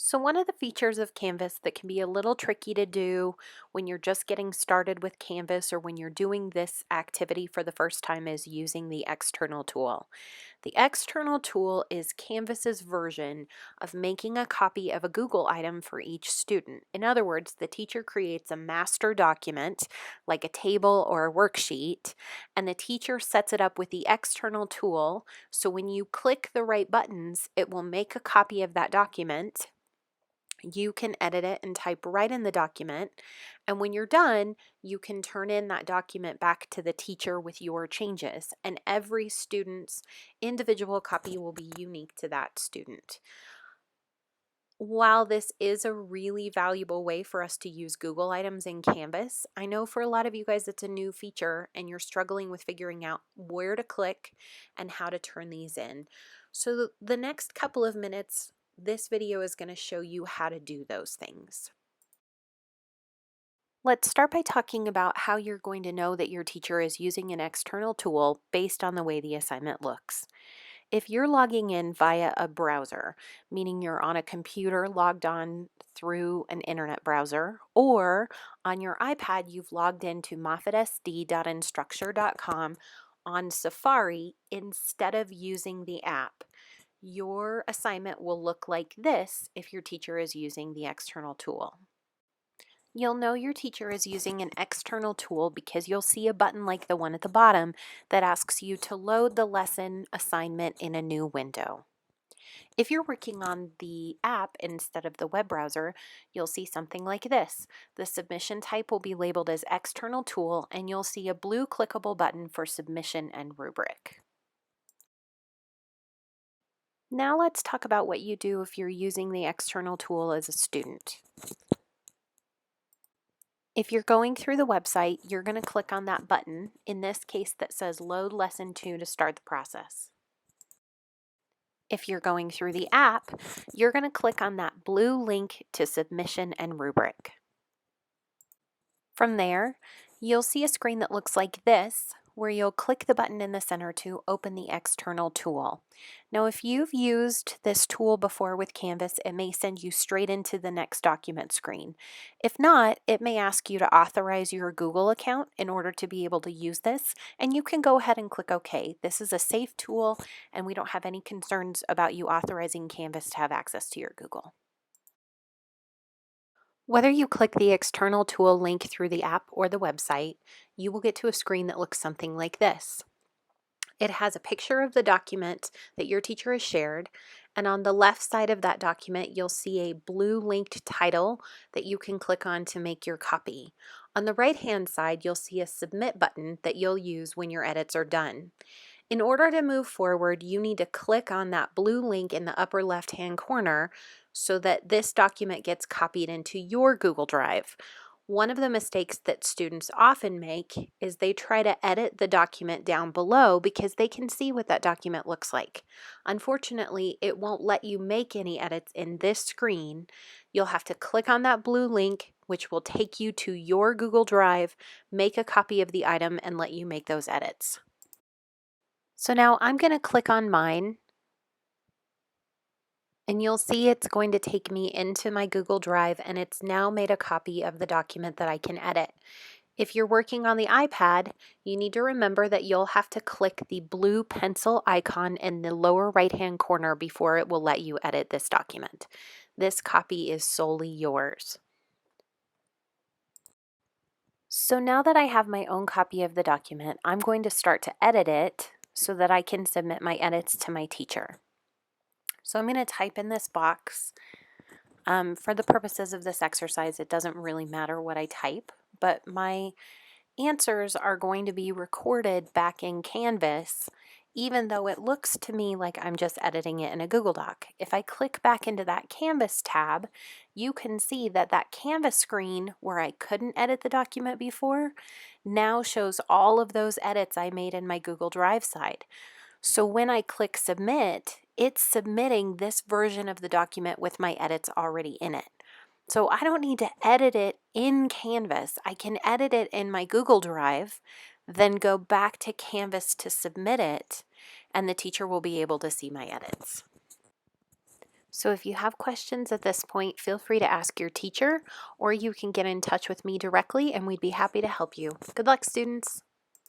So one of the features of Canvas that can be a little tricky to do when you're just getting started with Canvas or when you're doing this activity for the first time is using the external tool. The external tool is Canvas's version of making a copy of a Google item for each student. In other words, the teacher creates a master document like a table or a worksheet, and the teacher sets it up with the external tool. So when you click the right buttons, it will make a copy of that document. You can edit it and type right in the document, and when you're done, you can turn in that document back to the teacher with your changes, and every student's individual copy will be unique to that student. While this is a really valuable way for us to use Google items in Canvas, I know for a lot of you guys it's a new feature and you're struggling with figuring out where to click and how to turn these in. So the next couple of minutes, this video is going to show you how to do those things. Let's start by talking about how you're going to know that your teacher is using an external tool based on the way the assignment looks. If you're logging in via a browser, meaning you're on a computer logged on through an internet browser, or on your iPad you've logged into moffatsd.instructure.com on Safari instead of using the app, your assignment will look like this if your teacher is using the external tool. You'll know your teacher is using an external tool because you'll see a button like the one at the bottom that asks you to load the lesson assignment in a new window. If you're working on the app instead of the web browser, you'll see something like this. The submission type will be labeled as external tool, and you'll see a blue clickable button for submission and rubric. Now let's talk about what you do if you're using the external tool as a student. If you're going through the website, you're going to click on that button, in this case that says Load Lesson 2 to start the process. If you're going through the app, you're going to click on that blue link to Submission and Rubric. From there, you'll see a screen that looks like this, where you'll click the button in the center to open the external tool. Now, if you've used this tool before with Canvas, it may send you straight into the next document screen. If not, it may ask you to authorize your Google account in order to be able to use this, and you can go ahead and click OK. This is a safe tool, and we don't have any concerns about you authorizing Canvas to have access to your Google. Whether you click the external tool link through the app or the website, you will get to a screen that looks something like this. It has a picture of the document that your teacher has shared, and on the left side of that document, you'll see a blue linked title that you can click on to make your copy. On the right-hand side, you'll see a submit button that you'll use when your edits are done. In order to move forward, you need to click on that blue link in the upper left-hand corner so that this document gets copied into your Google Drive. One of the mistakes that students often make is they try to edit the document down below because they can see what that document looks like. Unfortunately, it won't let you make any edits in this screen. You'll have to click on that blue link, which will take you to your Google Drive, make a copy of the item, and let you make those edits. So now I'm going to click on mine, and you'll see it's going to take me into my Google Drive, and it's now made a copy of the document that I can edit. If you're working on the iPad, you need to remember that you'll have to click the blue pencil icon in the lower right-hand corner before it will let you edit this document. This copy is solely yours. So now that I have my own copy of the document, I'm going to start to edit it so that I can submit my edits to my teacher. So I'm going to type in this box. For the purposes of this exercise, it doesn't really matter what I type, but my answers are going to be recorded back in Canvas, even though it looks to me like I'm just editing it in a Google Doc. If I click back into that Canvas tab, you can see that that Canvas screen where I couldn't edit the document before now shows all of those edits I made in my Google Drive side. So when I click submit, it's submitting this version of the document with my edits already in it. So I don't need to edit it in Canvas. I can edit it in my Google Drive, then go back to Canvas to submit it, and the teacher will be able to see my edits. So if you have questions at this point, feel free to ask your teacher, or you can get in touch with me directly and we'd be happy to help you. Good luck, students.